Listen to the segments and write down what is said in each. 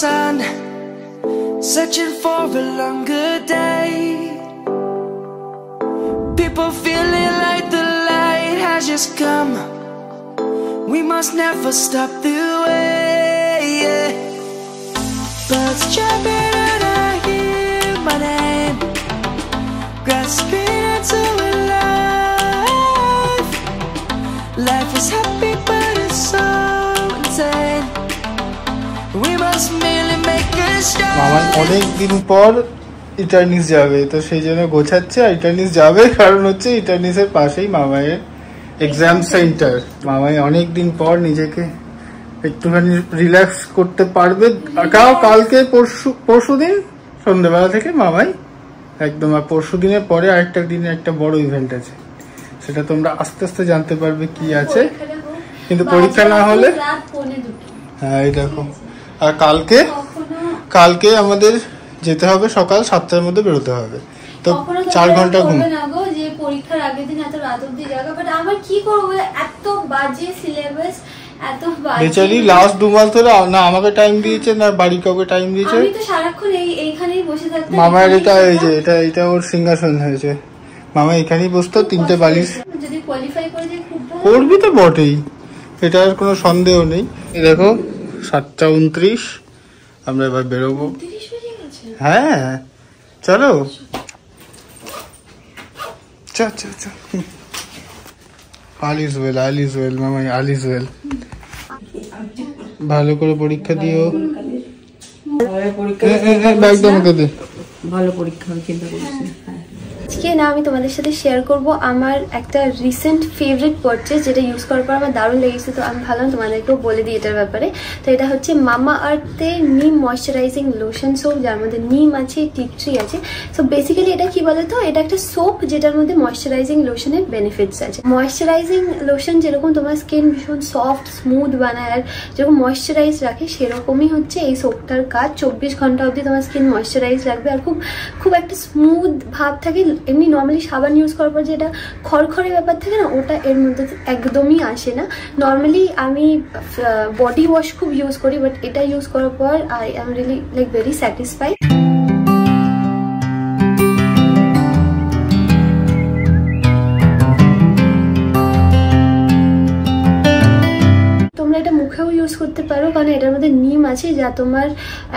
sun, searching for a longer day. People feeling like the light has just come. We must never stop the way, yeah. Birds jumping and I hear my name, grasping into a life. Life is happy but it's so insane. We must merely make a start. মামাই অনেক দিন পর ইটারনিস যাবে, তো সেই জন্য গোছাচ্ছে। ইটারনিস যাবে কারণ হচ্ছে ইটারনিসের পাশেই মামাইয়ের এক্সাম সেন্টার। মামাই অনেক দিন পর নিজেকে একটুখানি রিল্যাক্স করতে পারবে। কালকে পরশু দিন সন্ধ্যেবেলা থেকে মামাই একদম, আর পরশু দিনের পরে আরেকটা দিনে একটা বড় ইভেন্ট আছে, সেটা তোমরা আস্তে আস্তে জানতে পারবে কি আছে। কিন্তু পরীক্ষা না হলে হ্যাঁ এই দেখো। আর কালকে আমাদের যেতে হবে, সকাল 7টার মধ্যে বেরোতে হবে, তো 4 ঘন্টা ঘুম। পরীক্ষার আগের দিন এত রাত অবধি জাগা, বাট আমার কি করবো, এত বাজে সিলেবাস, এত বাজে। বেচারি লাস্ট 2 মাস ধরে না আমাকে টাইম দিয়েছে না বাড়ি কাউকে টাইম দিয়েছে। আমি তো সারাক্ষণ এইখানেই বসে থাকতাম। মামার এটা এই যে এটা ওর সিংহাসন হয়েছে। মামা এখানেই বসতো, 3টে বালিশ। যদি কোয়ালিফাই করে যায় খুব ভালো। করবি তো বটেই, এটার কোনো সন্দেহ নেই। দেখো 7:29, আমরা এবার বেরোবো। হ্যাঁ চলো অল ইজ ওয়েল মামাই, অল ইজ ওয়েল। ভালো করে পরীক্ষা দিও। ভালো পরীক্ষা হবে, চিন্তা করিস না। আজকে না আমি তোমাদের সাথে শেয়ার করব আমার একটা রিসেন্ট ফেভারিট পারচেজ, যেটা ইউজ করার পর আমার দারুণ লেগেছে। তো আমি ভাবলাম তোমাদেরকেও বলে দিই এটার ব্যাপারে। তো এটা হচ্ছে মামা আর্থের নিম ময়শ্চারাইজিং লোশন সোপ, যার মধ্যে নিম আছে, টি ট্রি আছে। সো বেসিক্যালি এটা কি বলতো, এটা একটা সোপ যেটার মধ্যে ময়শ্চারাইজিং লোশনের বেনিফিটস আছে। ময়শ্চারাইজিং লোশন যেরকম তোমার স্কিন ভীষণ সফট স্মুথ বানায় আর যেরকম ময়শ্চারাইজ রাখে, সেরকমই হচ্ছে এই সোপটার কাজ। 24 ঘন্টা অবধি তোমার স্কিন ময়শ্চারাইজ রাখবে আর খুব একটা স্মুথ ভাব থাকে। এমনি নর্মালি সাবান ইউজ করার পর যেটা খড়খড়ে ব্যাপার থাকে না, ওটা এর মধ্যে একদমই আসে না। নর্মালি আমি বডি ওয়াশ খুব ইউজ করি, বাট এটা ইউজ করার পর I am really like very satisfied. এটা মুখেও ইউজ করতে পারো, কারণ এটার মধ্যে নিম আছে যা তোমার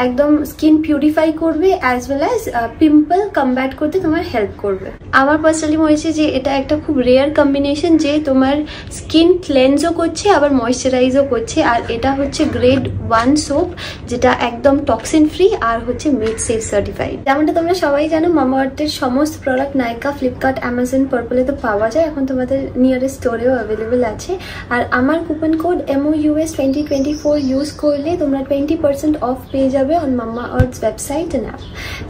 একদম স্কিন পিউরিফাই করবে as well as pimple combat করতে তোমার হেল্প করবে। আমার পার্সোনালি মনে হয়েছে যে এটা একটা খুব রেয়ার কম্বিনেশন, যে তোমার স্কিন ক্লেন্সও করছে আবার ময়শ্চারাইজও করছে। আর এটা হচ্ছে গ্রেড 1 সোপ, যেটা একদম টক্সিন ফ্রি আর হচ্ছে মেড সেফ সার্টিফাইড। যেমনটা তোমরা সবাই জানো, মামা আর্থের সমস্ত প্রোডাক্ট নাইকা, ফ্লিপকার্ট, অ্যামাজন, পার্পলে তো পাওয়া যায়। এখন তোমাদের নিয়ারেস্ট স্টোরেও অ্যাভেলেবেল আছে। আর আমার কুপন কোড MOUS 2024 ইউজ করলে তোমরা 20% অফ পেয়ে যাবে on Mamaearth's website and app.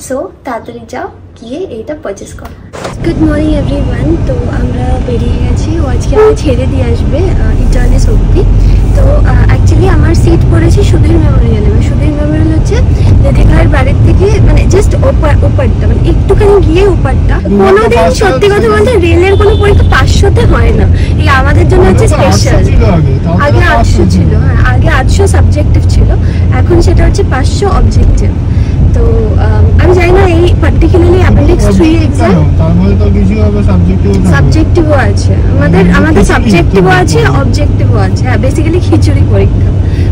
So তাড়াতাড়ি যাও, গিয়ে এইটা পারচেস করো। Good morning everyone. তো আমরা বেরিয়ে গেছি, ও আজকে আমাকে ছেড়ে দিয়ে আসবে ইটারনিস অবধি। তো অ্যাকচুয়ালি আমার সিট পড়েছে সুধীর মেমোরিয়ালে। সুধীর মেমোরিয়াল হচ্ছে দিদিভাইয়ের বাড়ির থেকে মানে জাস্ট ওপারটা, মানে একটুখানি গিয়ে ওপারটা। কোনোদিন সত্যি কথা বলতে রেলের কোনো পরীক্ষা 500-তে হয় না, এই আমাদের জন্য হচ্ছে স্পেশাল। আগে 800 ছিল, হ্যাঁ আগে 800 সাবজেক্টিভ ছিল, এখন সেটা হচ্ছে 500 অবজেক্টিভ। তো আমি জানি না এই পার্টিকুলারলি অ্যাপেন্ডিক্স 3 এক্সাম সাবজেক্টিভও আছে, আমাদের সাবজেক্টিভও আছে, অবজেক্টিভও আছে। হ্যাঁ বেসিক্যালি খিচুড়ি পরীক্ষা,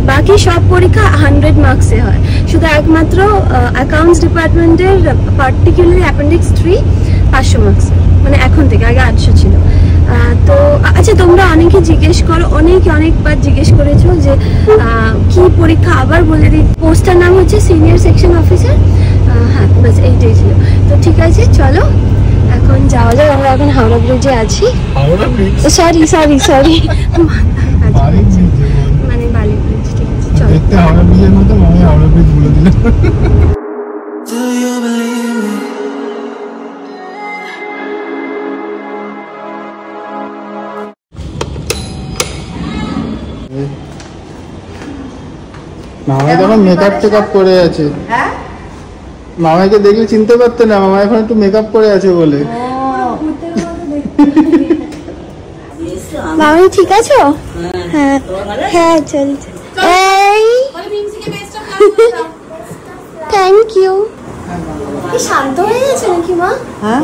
বাকি সব পরীক্ষা 100 মার্কসে হয়। শুধু একমাত্র অ্যাকাউন্টস ডিপার্টমেন্টের পার্টিকুলারলি অ্যাপেন্ডিক্স 3 500 মার্কস, মানে এখন থেকে, আগে 800 ছিল। তো আচ্ছা তোমরা অনেকে জিজ্ঞেস করো, অনেকবার জিজ্ঞেস করেছো যে কি পরীক্ষা, আবার বলে দিই। পোস্টার নাম হচ্ছে সিনিয়র সেকশন অফিসার। হ্যাঁ বাস এইটাই ছিল। তো ঠিক আছে চলো এখন যাওয়া যাক। আমরা এখন হাওড়া ব্রিজে আছি, সরি মানে বালি ব্রিজ। ঠিক আছে চলো। হাওড়া ব্রিজের মতো হাওড়া ব্রিজ বলে দিল। মামাই তখন মেকআপ টেকআপ করে আছে। মামাইকে দেখলে চিনতে পারতে না, মামা এখন একটু মেকআপ করে আছে বলে। মামাই ঠিক আছো? হ্যাঁ হ্যাঁ চলছে। এই থ্যাংক ইউ। কি শান্ত হয়ে গেছে নাকি মা? হ্যাঁ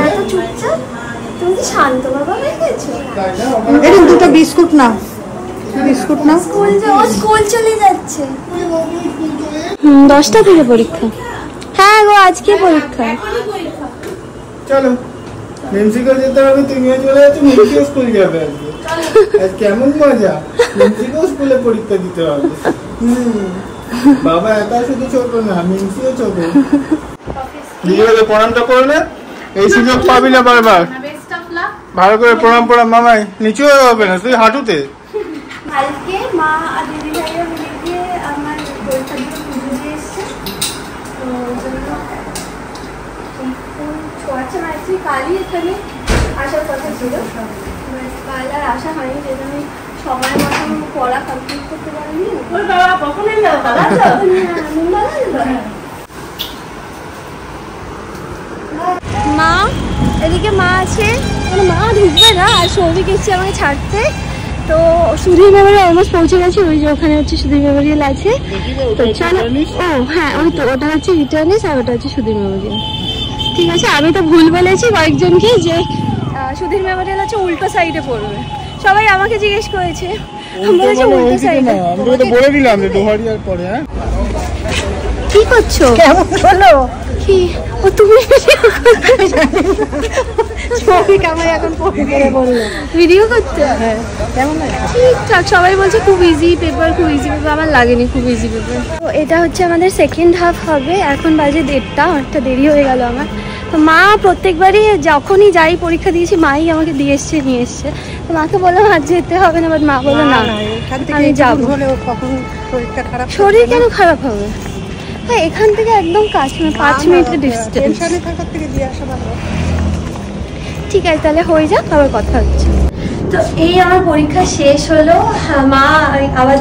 এত চুপচাপ, তুমি কি শান্ত বাবা হয়ে গেছো? এই দুটো বিস্কুট না, বিস্কুট না। স্কুল চলে যাচ্ছে। 10টা থেকে পরীক্ষা। হ্যাঁ গো আজকে পরীক্ষা। চলো মেমসিকেও যেতে হবে, তুমিও চলে যাচ্ছ, মেমসিকেও স্কুল যাবে আজকে। কেমন মজা, মেমসিকেও স্কুলে পরীক্ষা দিতে হবে। বাবা একা শুধু ছোট না, মেমসিও ছোট। দিদিকে প্রণামটা করে নে, এই সুযোগ পাবি না বারবার। ভালো করে প্রণাম প্রণাম। মামাই নিচু হবে না, তুই হাঁটুতে। কালকে মা আর দিদি ভাইরা মিলে গিয়ে আমার পরীক্ষার জন্য পুজো দিয়ে এসছে, তো ওই জন্য ফুল ছোঁয়াচ্ছে। মানে কালই এখানে আসার কথা ছিল, কাল আর আসা হয়নি, যেহেতু আমি সময় মতো পড়া কমপ্লিট করতে পারিনি। মা এদিকে মা আছে, মানে মা ঢুকবে না, আর সৌভিক এসছে আমাকে ছাড়তে। তো সুধীর মেমোরিয়াল অলমোস্ট পৌঁছে গেছে, ওই যে ওখানে হচ্ছে সুধীর মেমোরিয়াল আছে। তো চলো, ও হ্যাঁ ওই তো ওটা হচ্ছে রিটার্নিস আর ওটা হচ্ছে সুধীর মেমোরিয়াল। ঠিক আছে, আমি তো ভুল বলেছি কয়েকজনকে যে সুধীর মেমোরিয়াল হচ্ছে উল্টো সাইডে পড়বে, সবাই আমাকে জিজ্ঞেস করেছে, বলেছে উল্টো সাইডে। বলে দিলাম যে দোহারিয়ার পরে। হ্যাঁ কি করছো? কেমন হলো? কি ও তুমি ভিডিও করতে? হ্যাঁ কেমন লাগে? ঠিকঠাক, সবাই বলছে খুব ইজি পেপার, খুব ইজি পেপার। আমার লাগেনি খুব ইজি পেপার। তো এটা হচ্ছে আমাদের সেকেন্ড হাফ হবে। এখন বাজে 1:30, অনেকটা দেরি হয়ে গেল আমার। তো মা প্রত্যেকবারই যখনই যাই পরীক্ষা দিয়েছি মাই আমাকে দিয়ে এসছে, নিয়ে এসছে। তো মাকে বললাম আজ যেতে হবে না, বাট মা বললো না আমি যাবো। শরীর কেন খারাপ হবে? হ্যাঁ এখান থেকে একদম কাছে, 5 মিনিটের ডিস্টেন্স। ঠিক আছে তাহলে হয়ে যাক, আবার কথা হচ্ছে। তো এই আমার পরীক্ষা শেষ হলো। মা আবার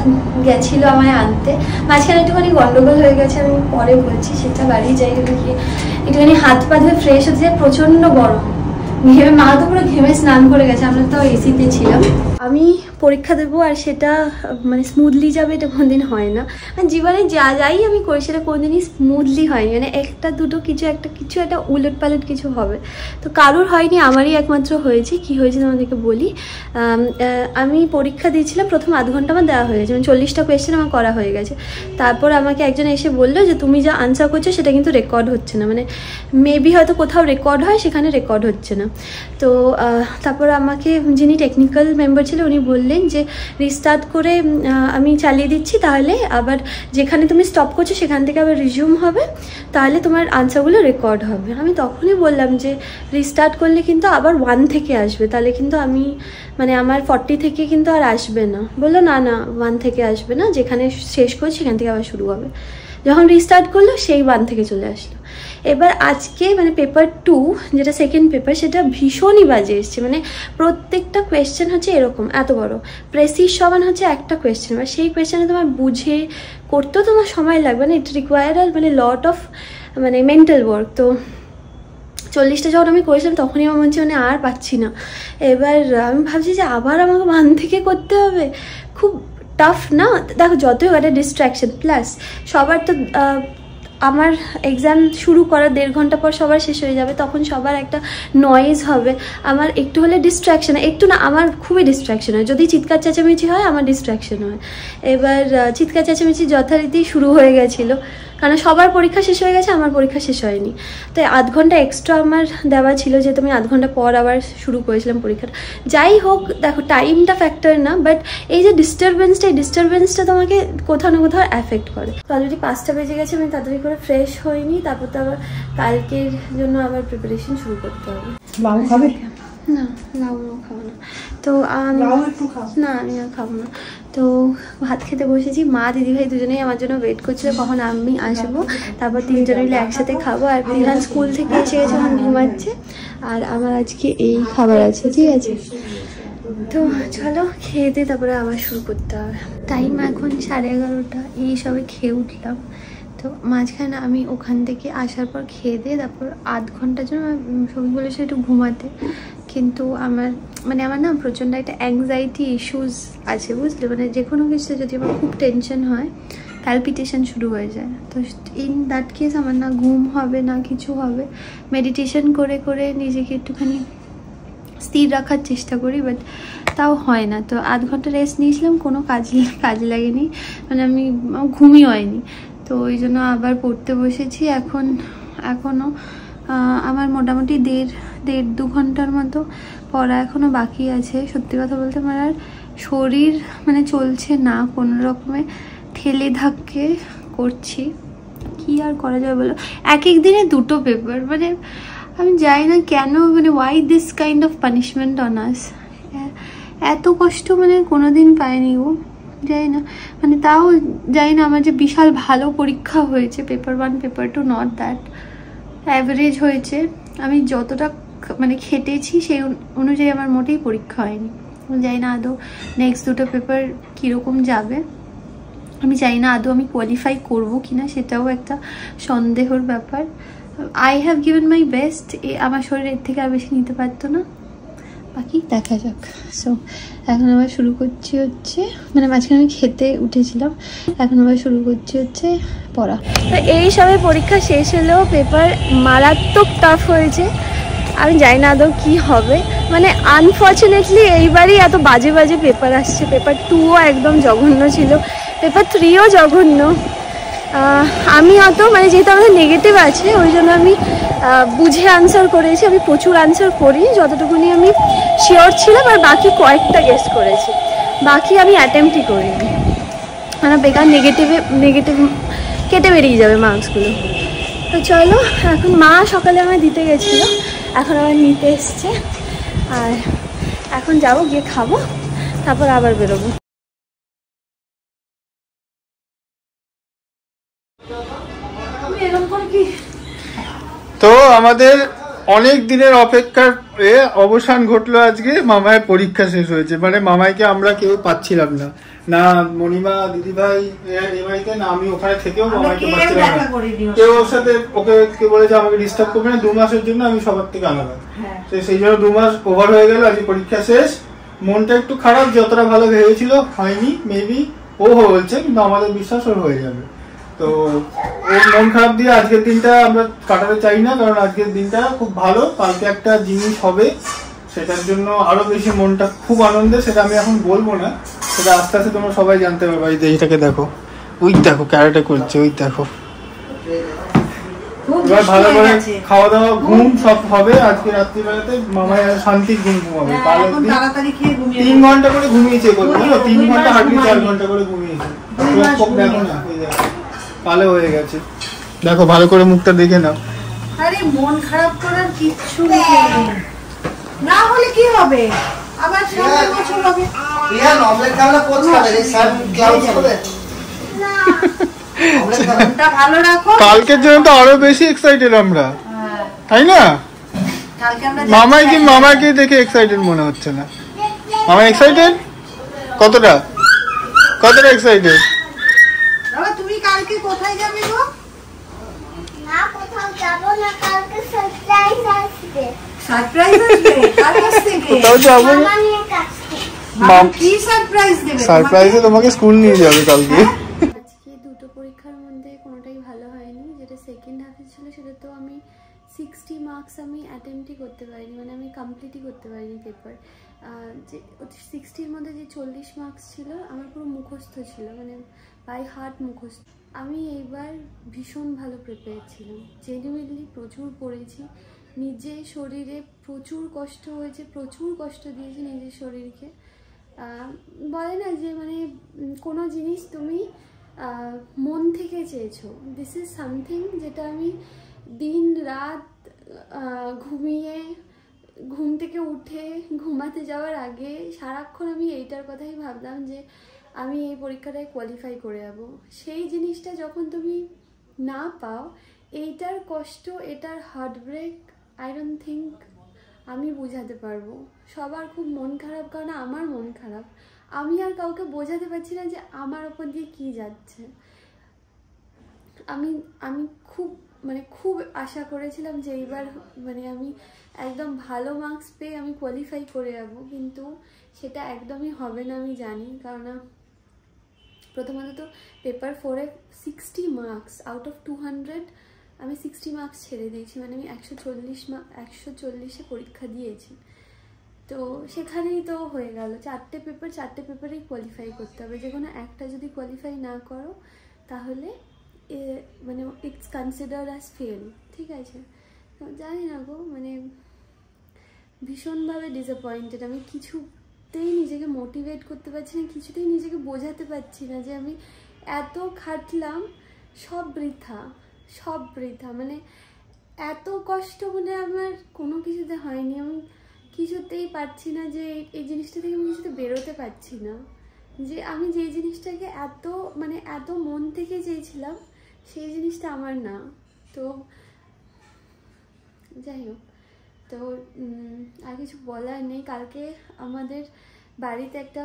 গেছিলো আমায় আনতে, মাঝখানে একটুখানি গন্ডগোল হয়ে গেছে, আমি পরে বলছি সেটা। বাড়ি যাই গিয়ে একটুখানি হাত পা ধুয়ে ফ্রেশ হতে যায়, প্রচণ্ড গরম, ঘেমে মা তো পুরো ঘেমে স্নান করে গেছে। আমরা তো এসিতে ছিলাম। আমি পরীক্ষা দেবো আর সেটা মানে স্মুথলি যাবে এটা কোনোদিন হয় না। মানে জীবনে যাই আমি করি সেটা কোনোদিনই স্মুথলি হয়নি, মানে একটা দুটো কিছু একটা উলট পালট কিছু হবে। তো কারোর হয়নি, আমারই একমাত্র হয়েছে। কি হয়েছে তোমাদেরকে বলি। আমি পরীক্ষা দিয়েছিলাম, প্রথম আধ ঘন্টা আমার দেওয়া হয়ে গেছে, মানে 40টা কোয়েশ্চেন আমার করা হয়ে গেছে। তারপর আমাকে একজন এসে বললো যে তুমি যা আনসার করছো সেটা কিন্তু রেকর্ড হচ্ছে না, মানে মেবি হয়তো কোথাও রেকর্ড হয়, সেখানে রেকর্ড হচ্ছে না। তো তারপর আমাকে যিনি টেকনিক্যাল মেম্বার ছিল উনি বললেন যে রিস্টার্ট করে আমি চালিয়ে দিচ্ছি, তাহলে আবার যেখানে তুমি স্টপ করছো সেখান থেকে আবার রিজিউম হবে, তাহলে তোমার আনসারগুলো রেকর্ড হবে। আমি তখনই বললাম যে রিস্টার্ট করলে কিন্তু আবার 1 থেকে আসবে, তাহলে কিন্তু আমি মানে আমার 40 থেকে কিন্তু আর আসবে না। বললো না না 1 থেকে আসবে না, যেখানে শেষ করছি সেখান থেকে আবার শুরু হবে। যখন রিস্টার্ট করলো সেই 1 থেকে চলে আসলো। এবার আজকে মানে পেপার 2 যেটা সেকেন্ড পেপার, সেটা ভীষণই বাজে এসছে। মানে প্রত্যেকটা কোয়েশ্চেন হচ্ছে এরকম এত বড়, প্রেসিস সমান হচ্ছে একটা কোয়েশ্চেন, বা সেই কোয়েশ্চেনে তোমার বুঝে করতেও তোমার সময় লাগবে, মানে ইট রিকোয়ার মানে লট অফ মানে মেন্টাল ওয়ার্ক। তো 40টা যখন আমি করেছিলাম তখনই আমার মনে হচ্ছে মানে আর পাচ্ছি না। এবার আমি ভাবছি যে আবার আমাকে 1 থেকে করতে হবে, খুব টাফ না? দেখো যতই একটা ডিস্ট্র্যাকশন, প্লাস সবার তো আমার এক্সাম শুরু করার 1.5 ঘন্টা পর সবার শেষ হয়ে যাবে, তখন সবার একটা নয়েজ হবে। আমার একটু হলে ডিস্ট্র্যাকশন, একটু না আমার খুবই ডিস্ট্র্যাকশন হয়। যদি চিৎকার চেঁচামেচি হয় আমার ডিস্ট্র্যাকশন হয়। এবার চিৎকার চেঁচামেচি যথারীতি শুরু হয়ে গেছিলো, কারণ সবার পরীক্ষা শেষ হয়ে গেছে, আমার পরীক্ষা শেষ হয়নি। তাই আধ ঘন্টা এক্সট্রা আমার দেওয়া ছিল, যেহেতু আমি আধ ঘন্টা পর আবার শুরু করেছিলাম পরীক্ষাটা। যাই হোক দেখো টাইমটা ফ্যাক্টর না, বাট এই যে ডিস্টারবেন্সটা, এই ডিস্টারবেন্সটা তোমাকে কোথাও না কোথাও অ্যাফেক্ট করে। তো অলরেডি 5টা বেজে গেছে, আমি তাড়াতাড়ি করে ফ্রেশ হইনি, তারপর তো আবার কালকের জন্য আবার প্রিপারেশন শুরু করতে হবে। লাউ খাবে? না লাউ খাবো না। তো না আমি আর খাবো না। তো ভাত খেতে বসেছি, মা দিদিভাই দুজনেই আমার জন্য ওয়েট করছিল কখন আমি আসবো, তারপর 3 জন মিলে একসাথে খাবো। আর প্রিহান স্কুল থেকে এসে গেছে, এখন ঘুমাচ্ছে। আর আমার আজকে এই খাবার আছে, ঠিক আছে? তো চলো খেয়ে দিয়ে তারপরে আবার শুরু করতে হবে। টাইম এখন 11:30, এই সবে খেয়ে উঠলাম। তো মাঝখানে আমি ওখান থেকে আসার পর খেয়ে দিয়ে তারপর আধ ঘন্টার জন্য সবই বলেছে একটু ঘুমাতে, কিন্তু আমার না প্রচণ্ড একটা অ্যাংজাইটি ইস্যুস আছে, বুঝলে? মানে যে কোনো কিছু যদি আমার খুব টেনশন হয় প্যালপিটেশন শুরু হয়ে যায়। তো ইন দ্যাট কেস আমার না ঘুম হবে না কিছু হবে। মেডিটেশন করে করে নিজেকে একটুখানি স্থির রাখার চেষ্টা করি, বাট তাও হয় না। তো 8 ঘন্টা রেস্ট নিয়েছিলাম, কোনো কাজে লাগেনি, মানে আমি ঘুমই হয়নি। তো ওই জন্য আবার পড়তে বসেছি। এখনও আমার মোটামুটি 1.5-2 ঘন্টার মতো পড়া এখনও বাকি আছে। সত্যি কথা বলতে আমার আর শরীর মানে চলছে না, কোনো রকমে ঠেলে ধাক্কে করছি। কি আর করা যায় বলো, এক দিনে 2টো পেপার, মানে আমি জানি না কেন, মানে why this kind of punishment on আস। এত কষ্ট মানে কোনোদিন পাইনি গো, জানি না, মানে তাও জানি না আমার যে বিশাল ভালো পরীক্ষা হয়েছে, paper 1 paper 2 not that, average হয়েছে। আমি যতটা মানে খেটেছি সেই অনুযায়ী আমার মোটেই পরীক্ষা হয়নি। জানি না আদৌ নেক্সট 2টো পেপার কীরকম যাবে, আমি জানি না আদৌ আমি কোয়ালিফাই করবো কিনা, সেটাও একটা সন্দেহর ব্যাপার। I have given my best, আমার শরীরের থেকে আর বেশি নিতে পারতো না, বাকি দেখা যাক। সো এখন আবার শুরু করছি হচ্ছে, মানে মাঝখানে আমি খেতে উঠেছিলাম, এখন আবার শুরু করছি হচ্ছে পড়া। তো এই সবে পরীক্ষা শেষ হলেও পেপার মারাত্মক টাফ হয়েছে। আমি জানি না আদৌ কী হবে, মানে আনফর্চুনেটলি এইবারই এত বাজে বাজে পেপার আসছে। পেপার 2ও একদম জঘন্য ছিল, পেপার 3ও জঘন্য। আমি অত মানে যেহেতু আমাদের নেগেটিভ আছে ওই জন্য আমি বুঝে আনসার করেছি। আমি প্রচুর আনসার করি, যতটুকুনি আমি শিওর ছিলাম, আর বাকি কয়েকটা গেস করেছি, বাকি আমি অ্যাটেম্পটই করিনি। মানে বেকার নেগেটিভ কেটে বেরিয়ে যাবে মার্কসগুলো। তো চলো, এখন মা সকালে আমায় দিতে গেছিলো, এখন আবার নিতে এসছে, আর এখন যাবো, গিয়ে খাবো, তারপর আবার বেরোবো। তো আমাদের অনেক দিনের অপেক্ষার অবসান ঘটলো আজকে। মামায়ের পরীক্ষা শেষ হয়েছে, মানে মামাইকে আমরা কেউ পাচ্ছিলাম না, না মণিমা দিদিভাই এবাড়িতে, না আমি ওখানে থেকেও মামাইকে পাচ্ছিলাম না। কেউ ওর সাথে ওকে বলেছে আমাকে ডিস্টার্ব করবে না, 2 মাসের জন্য আমি সবার থেকে আলাদা। তো সেই জন্য 2 মাস ওভার হয়ে গেল, আজকে পরীক্ষা শেষ। মনটা একটু খারাপ, যতটা ভালো ভেবেছিল হয়নি, মেবি ও বলছে, কিন্তু আমাদের বিশ্বাস ওর হয়ে যাবে। তো ওর মন খারাপ দিয়ে আজকের দিনটা আমরা কাটাতে চাই না, কারণ আজকের দিনটা খুব ভালো, কালকে একটা জিনিস হবে, সেটার জন্য আরো বেশি মনটা খুব আনন্দের। সেটা আমি এখন বলবো না, সেটা আস্তে আস্তে তোমরা সবাই জানতে পারবে। এই এইটাকে দেখো, ওই দেখো ক্যারেটে করছে, ওই দেখো। এবার ভালো করে খাওয়া দাওয়া ঘুম সব হবে আজকে রাত্রিবেলাতে, মামায় শান্তির ঘুম ঘুমাবে। 3 ঘন্টা করে ঘুমিয়েছে, 3 ঘন্টা হাঁটলি 4 ঘন্টা করে ঘুমিয়েছে। দেখো না, এই দেখো কালো হয়ে গেছে, দেখো ভালো করে মুখটা দেখে নাও। আরে মন খারাপ করার কিচ্ছু নেই, না হলে কি হবে, আবার সামনের বছর হবে। রিয়া অমলেট খাওয়া কোচ খাবে রে, স্যার ক্লাউড হবে না, অমলেটটা ভালো রাখো। কালকের জন্য তো আরো বেশি এক্সাইটেড আমরা, তাই না? কালকে আমরা মামাকে দেখে এক্সাইটেড মনে হচ্ছে না। মামা এক্সাইটেড? কতটা এক্সাইটেড? বাবা তুমি কালকে কোথায় যাবে গো? না কোথাও যাব না, কালকে সারপ্রাইজ আসবে। সারপ্রাইজ আসবে কার কাছ থেকে? কোথাও যাব না, মামার কাছ থেকে। মামা কি সারপ্রাইজ দেবে? সারপ্রাইজে তোমাকে স্কুল নিয়ে যাবে কালকে। আজকে 2টো পরীক্ষার মধ্যে কোনোটাই ভালো হয়নি। যেটা সেকেন্ড হাফে ছিল সেটা তো আমি 60 মার্কস আমি অ্যাটেম্পটই করতে পারিনি, মানে আমি কমপ্লিটই করতে পারিনি পেপার। যে 60-র মধ্যে যে 40 মার্কস ছিল আমার পুরো মুখস্থ ছিল, মানে বাই হার্ট মুখস্থ। আমি এইবার ভীষণ ভালো প্রিপেয়ার ছিলাম, জেনুইনলি প্রচুর পড়েছি, নিজের শরীরে প্রচুর কষ্ট হয়েছে, প্রচুর কষ্ট দিয়েছি নিজের শরীরকে। বলে না যে মানে কোনো জিনিস তুমি মন থেকে চেয়েছো, দিস ইজ সামথিং যেটা আমি দিন রাত ঘুমিয়ে, ঘুম থেকে উঠে ঘুমাতে যাওয়ার আগে সারাক্ষণ আমি এইটার কথাই ভাবতাম যে আমি এই পরীক্ষাটায় কোয়ালিফাই করে যাবো। সেই জিনিসটা যখন তুমি না পাও, এইটার কষ্ট, এটার হার্টব্রেক আই ডোন্ট থিঙ্ক আমি বোঝাতে পারবো। সবার খুব মন খারাপ, কারণ আমার মন খারাপ, আমি আর কাউকে বোঝাতে পারছি না যে আমার ওপর দিয়ে কী যাচ্ছে। আমি খুব আশা করেছিলাম যে এইবার মানে আমি একদম ভালো মার্কস পেয়ে আমি কোয়ালিফাই করে যাব, কিন্তু সেটা একদমই হবে না আমি জানি। কারণ প্রথমত তো পেপার 4-এ 60 মার্কস আউট অফ 200 আমি 60 মার্কস ছেড়ে দিয়েছি, মানে আমি 140-এ পরীক্ষা দিয়েছি। তো সেখানেই তো হয়ে গেল 4টে পেপার, 4টে পেপারেই কোয়ালিফাই করতে হবে। যে কোনো একটা যদি কোয়ালিফাই না করো তাহলে মানে ইটস কনসিডার্ড অ্যাজ ফেল, ঠিক আছে? তো জানি না গো, মানে ভীষণভাবে ডিসঅ্যাপয়েন্টেড। আমি কিছুতেই নিজেকে মোটিভেট করতে পারছি না, কিছুতেই নিজেকে বোঝাতে পারছি না যে আমি এত খাটলাম, সব বৃথা, মানে এত কষ্ট মানে আমার কোনো কিছুতে হয়নি। আমি কিছুতেই পারছি না যে এই জিনিসটা থেকে আমি কিছুতে বেরোতে পারছি না, যে আমি যেই জিনিসটাকে এত মন থেকে চেয়েছিলাম সেই জিনিসটা আমার না। তো যাই হোক, তো আর কিছু বলার নেই। কালকে আমাদের বাড়িতে একটা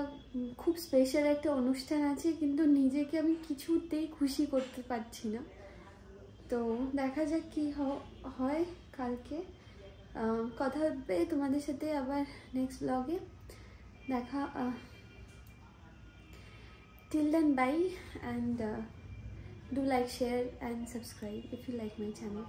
খুব স্পেশাল একটা অনুষ্ঠান আছে, কিন্তু নিজেকে আমি কিছুতেই খুশি করতে পারছি না। তো দেখা যাক কি হয় কালকে। কথা হবে তোমাদের সাথে আবার নেক্সট ব্লগে। দেখা, till then bye, and do like, share and subscribe if you like my channel.